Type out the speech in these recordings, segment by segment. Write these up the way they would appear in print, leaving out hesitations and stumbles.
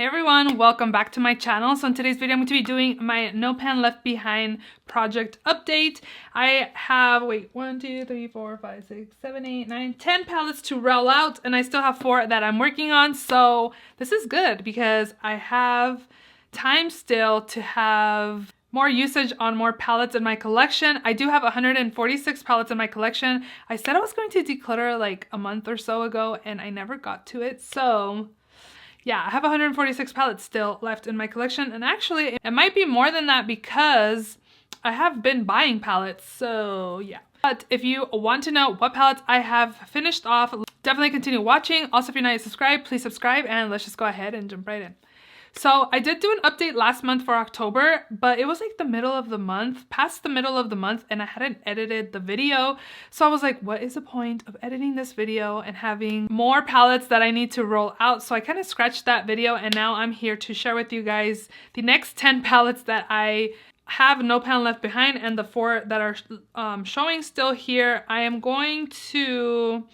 Hey everyone, welcome back to my channel. So in today's video, I'm going to be doing my No Pan Left Behind project update. I have, 1, 2, 3, 4, 5, 6, 7, 8, 9, 10 palettes to roll out, and I still have 4 that I'm working on. So this is good because I have time still to have more usage on more palettes in my collection. I do have 146 palettes in my collection. I said I was going to declutter like a month or so ago, and I never got to it. So yeah, I have 146 palettes still left in my collection, and actually it might be more than that because I have been buying palettes, so yeah. But if you want to know what palettes I have finished off, definitely continue watching. Also, if you're not yet subscribed, please subscribe, and let's just go ahead and jump right in. So I did do an update last month for October, but it was like the middle of the month, past the middle of the month, and I hadn't edited the video. So I was like, what is the point of editing this video and having more palettes that I need to roll out? So I kind of scratched that video, and now I'm here to share with you guys the next 10 palettes that I have no pan left behind, and the 4 that are showing still here. I am going to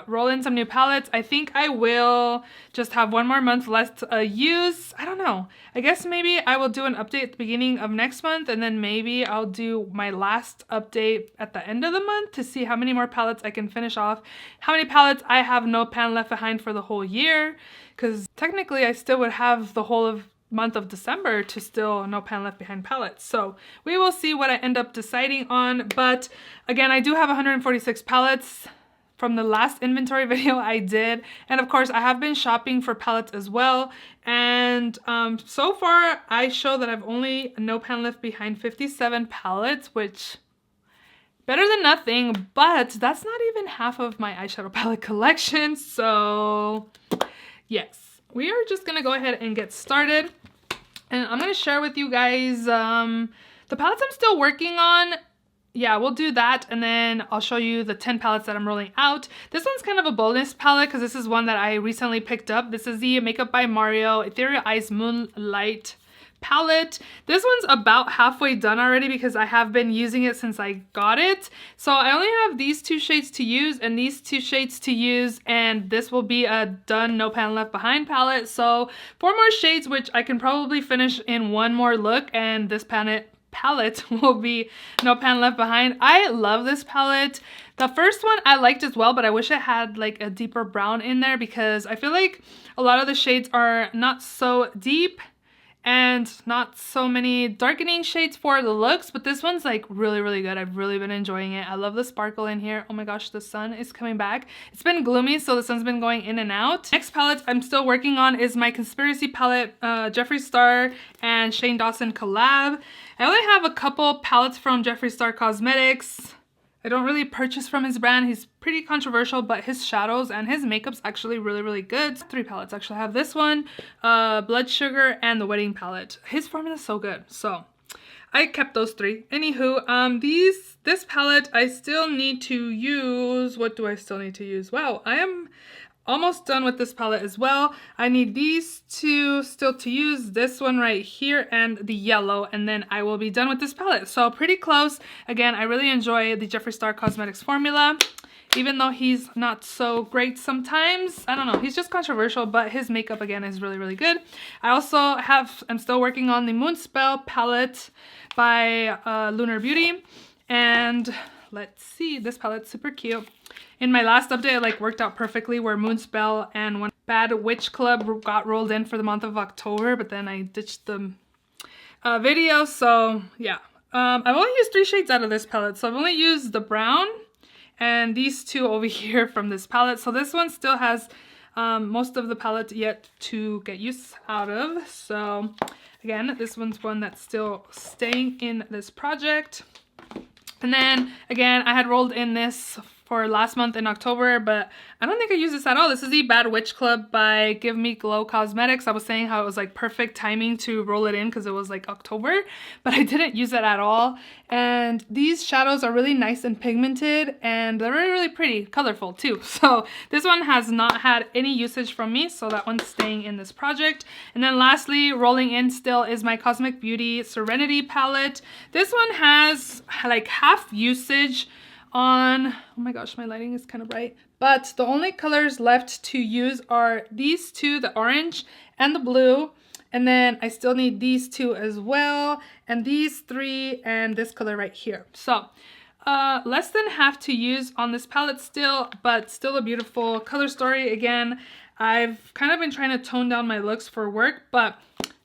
roll in some new palettes. I think I will just have 1 more month left to use. I don't know. I guess maybe I will do an update at the beginning of next month, and then maybe I'll do my last update at the end of the month to see how many more palettes I can finish off, how many palettes I have no pan left behind for the whole year, because technically I still would have the whole of month of December to still no pan left behind palettes. So we will see what I end up deciding on. But again, I do have 146 palettes from the last inventory video I did, and of course I have been shopping for palettes as well, and so far I show that I've only no pan left behind 57 palettes, which better than nothing, but that's not even half of my eyeshadow palette collection. So yes, we are just gonna go ahead and get started, and I'm gonna share with you guys the palettes I'm still working on. Yeah, we'll do that, and then I'll show you the 10 palettes that I'm rolling out. This one's kind of a bonus palette because this is one that I recently picked up. This is the Makeup by Mario Ethereal Eyes Moonlight palette. This one's about halfway done already because I have been using it since I got it. So I only have these 2 shades to use and these 2 shades to use, and this will be a done no pan left behind palette. So 4 more shades, which I can probably finish in 1 more look, and this palette will be no pan left behind. I love this palette. The first one I liked as well, but I wish it had like a deeper brown in there because I feel like a lot of the shades are not so deep and not so many darkening shades for the looks, but this one's like really good. I've really been enjoying it. I love the sparkle in here. Oh my gosh, the sun is coming back. It's been gloomy, so the sun's been going in and out. Next palette I'm still working on is my Conspiracy palette, Jeffree Star and Shane Dawson collab. I only have a couple palettes from Jeffree Star Cosmetics. I don't really purchase from his brand. He's pretty controversial, but his shadows and his makeup's actually really good. 3 palettes actually. I have this one, Blood Sugar, and the Wedding palette. His formula is so good, so I kept those 3. Anywho, this palette I still need to use. What do I still need to use? Wow, I am almost done with this palette as well. I need these 2 still to use, this one right here and the yellow, and then I will be done with this palette. So pretty close. Again, I really enjoy the Jeffree Star Cosmetics formula, even though he's not so great sometimes. I don't know, he's just controversial, but his makeup again is really good. I also I'm still working on the Moonspell palette by Lunar Beauty, and let's see, this palette's super cute. In my last update, it like worked out perfectly where Moonspell and One Bad Witch Club got rolled in for the month of October, but then I ditched the video. So yeah, I've only used 3 shades out of this palette. So I've only used the brown and these 2 over here from this palette. So this one still has most of the palette yet to get use out of. So again, this one's one that's still staying in this project. And then again, I had rolled in this for last month in October, but I don't think I used this at all. This is the Bad Witch Club by Give Me Glow Cosmetics. I was saying how it was like perfect timing to roll it in because it was like October, but I didn't use it at all. And these shadows are really nice and pigmented, and they're really pretty, colorful too. So this one has not had any usage from me, so that one's staying in this project. And then lastly, rolling in still is my Cosmic Beauty Serenity palette. This one has like half usage on, oh my gosh, my lighting is kind of bright, but the only colors left to use are these 2, the orange and the blue. And then I still need these two as well, and these three, and this color right here. So less than half to use on this palette still, but still a beautiful color story. Again, I've kind of been trying to tone down my looks for work, but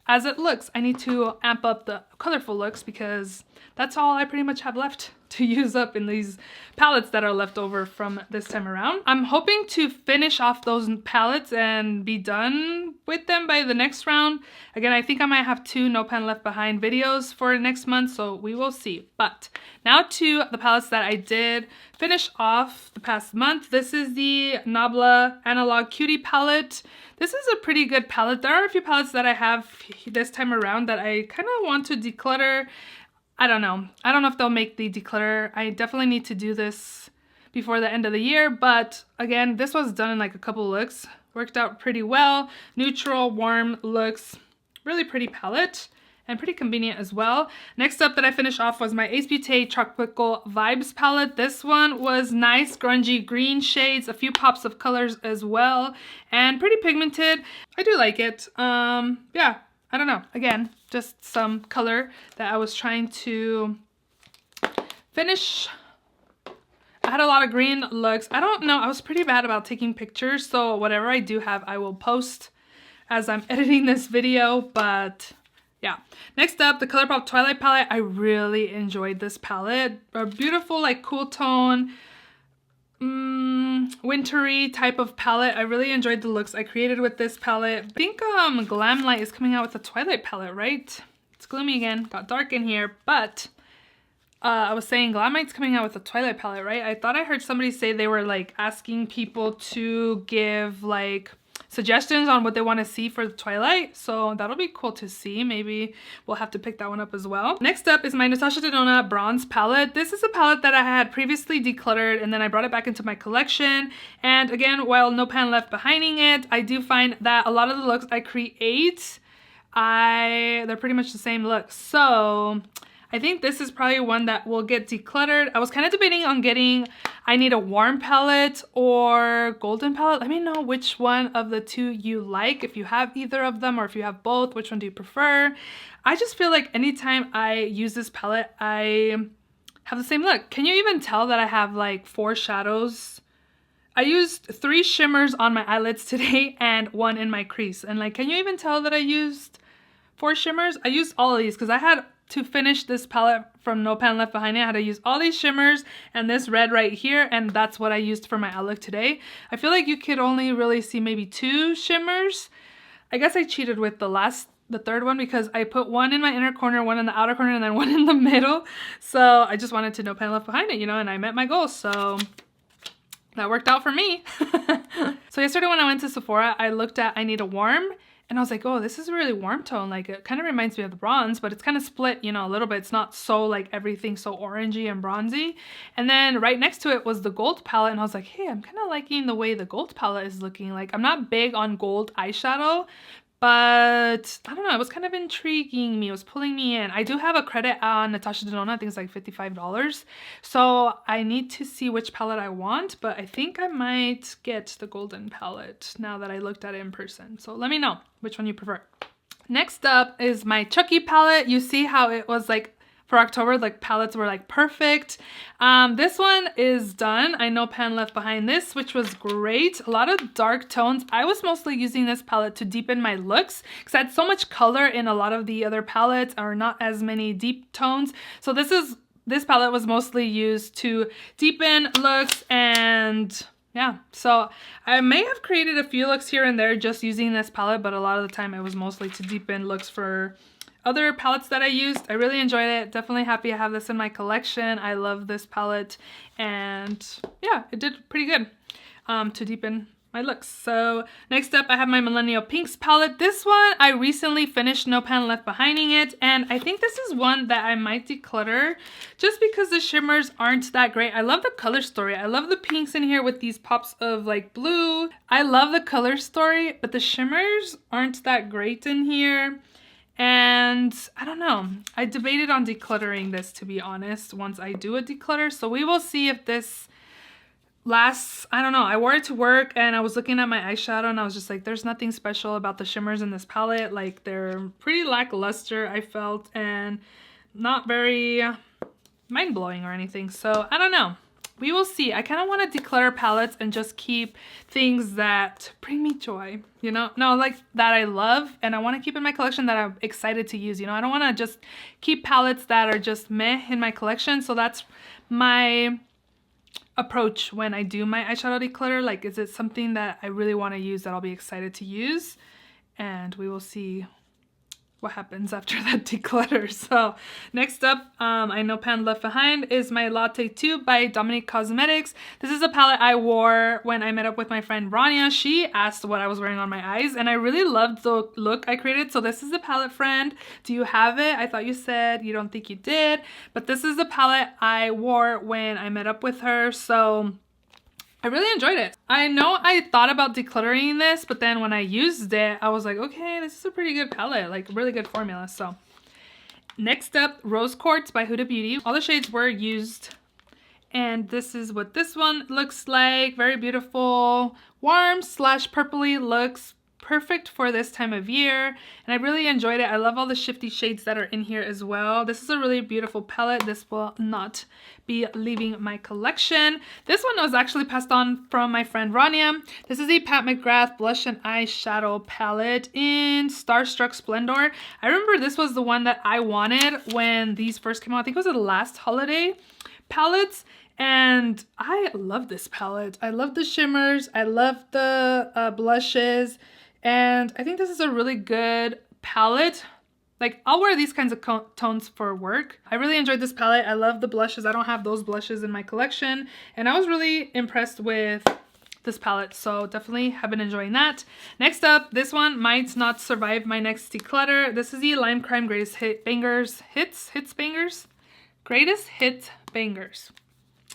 as it looks, I need to amp up the colorful looks because that's all I pretty much have left to use up in these palettes that are left over from this time around. I'm hoping to finish off those palettes and be done with them by the next round. Again, I think I might have 2 No Pan Left Behind videos for next month, so we will see. But now to the palettes that I did finish off the past month. This is the Nabla Analog Cutie palette. This is a pretty good palette. There are a few palettes that I have this time around that I kind of want to declutter. I don't know. I don't know if they'll make the declutter. I definitely need to do this before the end of the year. But again, this was done in like a couple looks. Worked out pretty well. Neutral, warm looks. Really pretty palette. And pretty convenient as well. Next up that I finished off was my Ace Beauté Tropical Vibes palette. This one was nice, grungy green shades. A few pops of colors as well. And pretty pigmented. I do like it. Yeah. I don't know. Again, just some color that I was trying to finish. I had a lot of green looks. I don't know. I was pretty bad about taking pictures. So whatever I do have, I will post as I'm editing this video. But yeah. Next up, the ColourPop Twilight palette. I really enjoyed this palette. A beautiful, like, cool tone, wintry type of palette. I really enjoyed the looks I created with this palette. I think Glam Light is coming out with a Twilight palette, right? It's gloomy again. Got dark in here, but I was saying Glam Light's coming out with a Twilight palette, right? I thought I heard somebody say they were like asking people to give like suggestions on what they want to see for the Twilight, so that'll be cool to see. Maybe we'll have to pick that one up as well. Next up is my Natasha Denona Bronze palette. This is a palette that I had previously decluttered and then I brought it back into my collection. And again, while No Pan Left Behinding it, I do find that a lot of the looks I create, they're pretty much the same look. So I think this is probably one that will get decluttered. I was kind of debating on getting I Need a Warm palette or Golden palette. Let me know which one of the two you like. If you have either of them or if you have both, which one do you prefer? I just feel like anytime I use this palette, I have the same look. Can you even tell that I have like 4 shadows? I used 3 shimmers on my eyelids today and 1 in my crease. And like, can you even tell that I used 4 shimmers? I used all of these because I had to finish this palette from No Pan Left Behind. I had to use all these shimmers and this red right here, and that's what I used for my eye look today. I feel like you could only really see maybe 2 shimmers. I guess I cheated with the third one because I put 1 in my inner corner, 1 in the outer corner, and then 1 in the middle. So I just wanted to No Pan Left Behind it, you know, and I met my goal. So that worked out for me. So yesterday when I went to Sephora, I looked at I Need a Warm. And I was like, oh, this is a really warm tone. Like, it kind of reminds me of the bronze, but it's kind of split, you know, a little bit. It's not so, like, everything so orangey and bronzy. And then right next to it was the gold palette. And I was like, hey, I'm kind of liking the way the gold palette is looking. Like, I'm not big on gold eyeshadow, but I don't know. It was kind of intriguing me. It was pulling me in. I do have a credit on Natasha Denona. I think it's like $55. So I need to see which palette I want, but I think I might get the golden palette now that I looked at it in person. So let me know which one you prefer. Next up is my Chucky palette. You see how it was like for October, like palettes were like perfect. This one is done. I No Pan Left Behind this, which was great. A lot of dark tones. I was mostly using this palette to deepen my looks because I had so much color in a lot of the other palettes, or not as many deep tones. So this palette was mostly used to deepen looks, and yeah, so I may have created a few looks here and there just using this palette, but a lot of the time it was mostly to deepen looks for other palettes that I used. I really enjoyed it. Definitely happy I have this in my collection. I love this palette, and yeah, it did pretty good to deepen my looks. So next up I have my Millennial Pinks palette. This one I recently finished No Pan Left Behinding it, and I think this is one that I might declutter just because the shimmers aren't that great. I love the color story. I love the pinks in here with these pops of like blue. I love the color story, but the shimmers aren't that great in here. And I don't know, I debated on decluttering this, to be honest, once I do a declutter. So we will see if this I don't know, I wore it to work and I was looking at my eyeshadow and I was just like, there's nothing special about the shimmers in this palette. Like, they're pretty lackluster, I felt, and not very mind-blowing or anything. So I don't know. We will see. I kind of want to declutter palettes and just keep things that bring me joy, you know? No, like that I love and I want to keep in my collection that I'm excited to use, you know? I don't want to just keep palettes that are just meh in my collection. So that's my approach when I do my eyeshadow declutter. Like, is it something that I really want to use that I'll be excited to use? And we will see what happens after that declutter. So next up, I know pan left behind is my Latte 2 by Dominique Cosmetics. This is a palette I wore when I met up with my friend Rania. She asked what I was wearing on my eyes and I really loved the look I created. So this is the palette, friend. Do you have it? I thought you said you don't think you did, but this is the palette I wore when I met up with her. So I really enjoyed it. I know I thought about decluttering this, but then when I used it, I was like, okay, this is a pretty good palette, like really good formula. So next up, Rose Quartz by Huda Beauty. All the shades were used. And this is what this one looks like. Very beautiful, warm / purpley looks. Perfect for this time of year, and I really enjoyed it. I love all the shifty shades that are in here as well. This is a really beautiful palette. This will not be leaving my collection. This one was actually passed on from my friend Rania. This is the Pat McGrath blush and eyeshadow palette in Starstruck Splendor. I remember this was the one that I wanted when these first came out. I think it was the last holiday palettes. And I love this palette. I love the shimmers. I love the blushes. And I think this is a really good palette. Like, I'll wear these kinds of tones for work. I really enjoyed this palette. I love the blushes. I don't have those blushes in my collection. And I was really impressed with this palette. So definitely have been enjoying that. Next up, this one might not survive my next declutter. This is the Lime Crime Greatest Hit Bangers. Greatest Hit Bangers.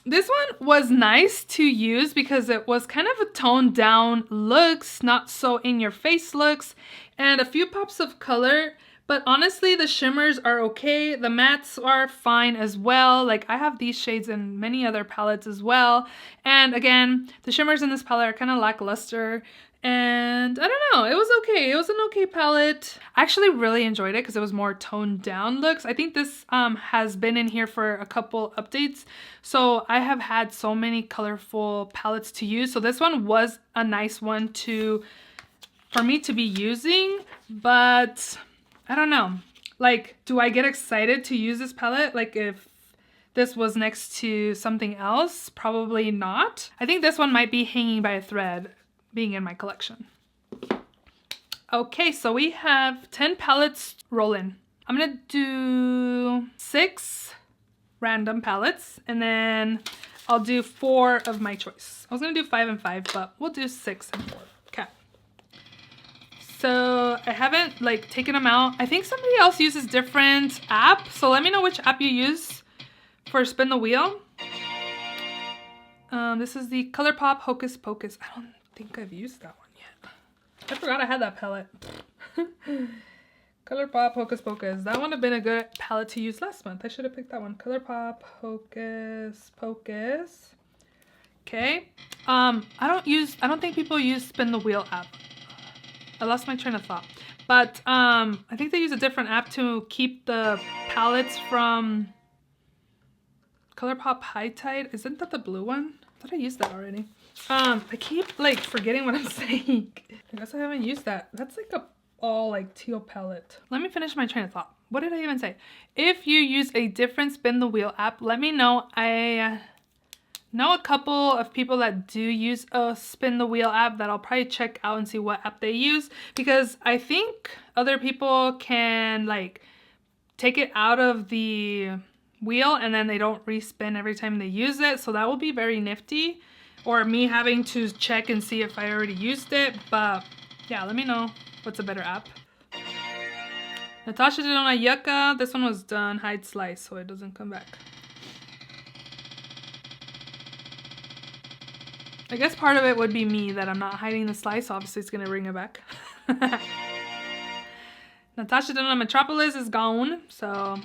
This one was nice to use because it was kind of a toned down looks, not so in your face looks, and a few pops of color. But honestly, the shimmers are okay. The mattes are fine as well. Like, I have these shades in many other palettes as well. And again, the shimmers in this palette are kind of lackluster. And I don't know, it was okay. It was an okay palette. I actually really enjoyed it because it was more toned down looks. I think this has been in here for a couple updates. So I have had so many colorful palettes to use. So this one was a nice one for me to be using, but I don't know. Like, do I get excited to use this palette? Like, if this was next to something else, probably not. I think this one might be hanging by a thread, being in my collection. Okay, so we have 10 palettes rolling. I'm gonna do 6 random palettes and then I'll do 4 of my choice. I was gonna do 5 and 5, but we'll do 6 and 4. Okay. So I haven't like taken them out. I think somebody else uses different app. So let me know which app you use for Spin the Wheel. This is the ColourPop Hocus Pocus. I don't think I've used that one yet. I forgot I had that palette. ColourPop Hocus Pocus. That would have been a good palette to use last month. I should have picked that one. ColourPop Hocus Pocus. Okay. I don't think people use Spin the Wheel app. I lost my train of thought. But I think they use a different app to keep the palettes from ColourPop High Tide. Isn't that the blue one? I thought I used that already. I keep like forgetting what I'm saying. I guess I haven't used that. That's like a all like teal palette. Let me finish my train of thought. What did I even say? If you use a different Spin the Wheel app, let me know. I know a couple of people that do use a Spin the Wheel app that I'll probably check out and see what app they use, because I think other people can like take it out of the wheel and then they don't respin every time they use it. So that will be very nifty. Or me having to check and see if I already used it. But yeah, let me know what's a better app. Natasha did on a yucca. This one was done hide slice so it doesn't come back. I guess part of it would be me that I'm not hiding the slice. Obviously it's gonna bring it back. Natasha did on Metropolis is gone. So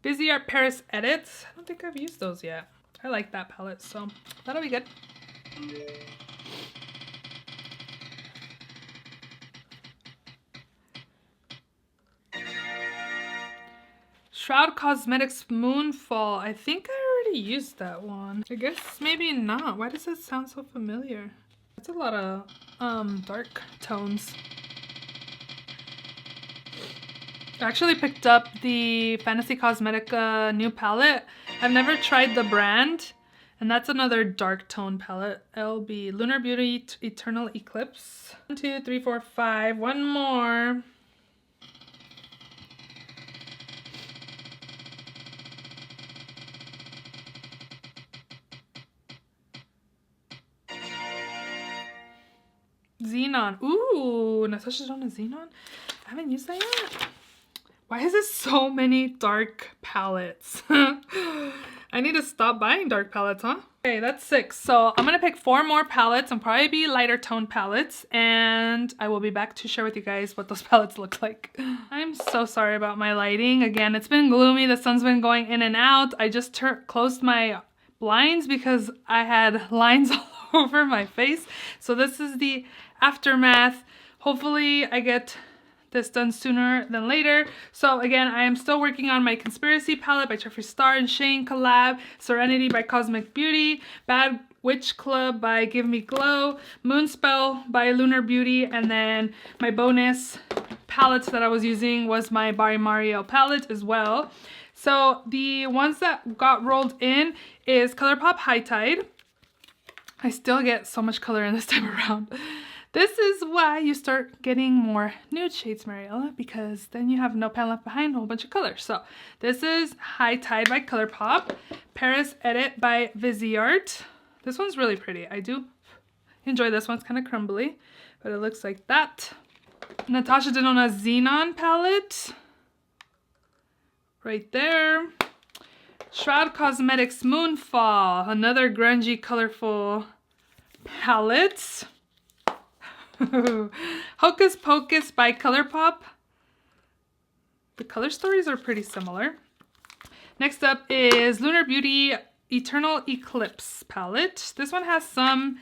Busy Art Paris Edits. I don't think I've used those yet. I like that palette, so that'll be good. Shroud Cosmetics Moonfall. I think I already used that one. I guess maybe not. Why does it sound so familiar? That's a lot of dark tones. I actually picked up the Fantasy Cosmetica new palette. I've never tried the brand, and that's another dark tone palette. LB Lunar Beauty Eternal Eclipse. 1, 2, 3, 4, 5. One more. Xenon. Ooh, Natasha Denona Xenon. I haven't used that yet. Why is there so many dark palettes? I need to stop buying dark palettes, huh? Okay, that's 6. So I'm gonna pick 4 more palettes and probably be lighter tone palettes, and I will be back to share with you guys what those palettes look like. I'm so sorry about my lighting. Again, it's been gloomy. The sun's been going in and out. I just closed my blinds because I had lines all over my face. So this is the aftermath. Hopefully I get this done sooner than later. So again, I am still working on my Conspiracy palette by Jeffree Star and Shane collab, Serenity by Cosmic Beauty, Bad Witch Club by Give Me Glow, Moonspell by Lunar Beauty, and then my bonus palettes that I was using was my by Marielle palette as well. So the ones that got rolled in is ColourPop High Tide. I still get so much color in this time around. This is why you start getting more nude shades, Mariela, because then you have no pan left behind, a whole bunch of color. So this is High Tide by ColourPop, Paris Edit by Viseart. This one's really pretty. I do enjoy this one. It's kind of crumbly, but it looks like that. Natasha Denona Xenon palette. Right there. Shroud Cosmetics Moonfall, another grungy, colorful palette. Hocus Pocus by ColourPop. The color stories are pretty similar. Next up is Lunar Beauty Eternal Eclipse palette. This one has some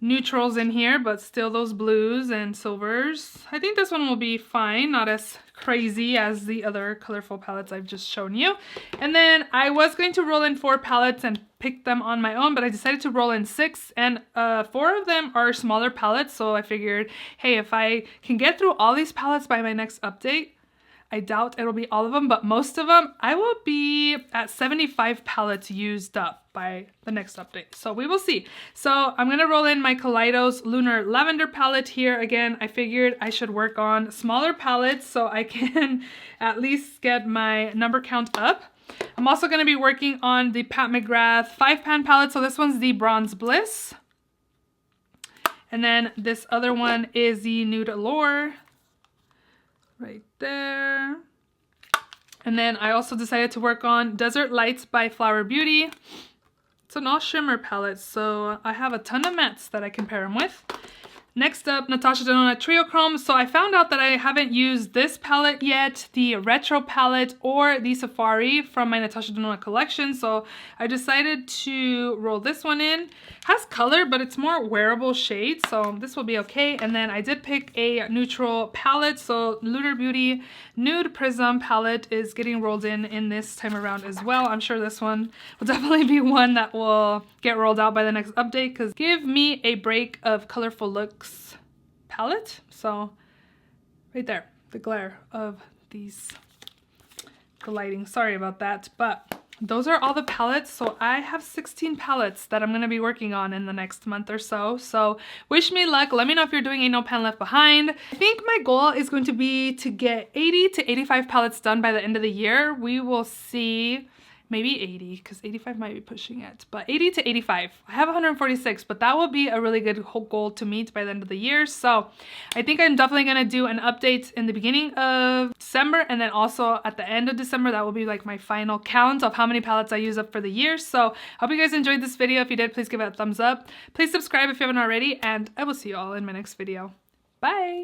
neutrals in here, but still those blues and silvers. I think this one will be fine, not as crazy as the other colorful palettes I've just shown you. And then I was going to roll in 4 palettes and pick them on my own, but I decided to roll in 6, and 4 of them are smaller palettes, so I figured, hey, if I can get through all these palettes by my next update, I doubt it'll be all of them, but most of them, I will be at 75 palettes used up by the next update. So we will see. So I'm going to roll in my Kaleidos Lunar Lavender palette here. Again, I figured I should work on smaller palettes so I can at least get my number count up. I'm also going to be working on the Pat McGrath 5-pan palette. So this one's the Bronze Bliss. And then this other one is the Nude Allure. Right there. And then I also decided to work on Desert Lights by Flower Beauty. It's an all shimmer palette, so I have a ton of mattes that I can pair them with. Next up, Natasha Denona Trio Chrome. So I found out that I haven't used this palette yet, the Retro palette or the Safari from my Natasha Denona collection. So I decided to roll this one in. Has color, but it's more wearable shade, so this will be okay. And then I did pick a neutral palette. So Lunar Beauty Nude Prism palette is getting rolled in this time around as well. I'm sure this one will definitely be one that will get rolled out by the next update, because give me a break of colorful looks palette. So right there, the glare of the lighting, sorry about that, but those are all the palettes. So I have 16 palettes that I'm going to be working on in the next month or so. So wish me luck. Let me know if you're doing a no pan left behind. I think my goal is going to be to get 80 to 85 palettes done by the end of the year. We will see. Maybe 80, because 85 might be pushing it, but 80 to 85. I have 146, but that will be a really good whole goal to meet by the end of the year. So I think I'm definitely going to do an update in the beginning of December, and then also at the end of December. That will be like my final count of how many palettes I use up for the year. So I hope you guys enjoyed this video. If you did, please give it a thumbs up. Please subscribe if you haven't already, and I will see you all in my next video. Bye!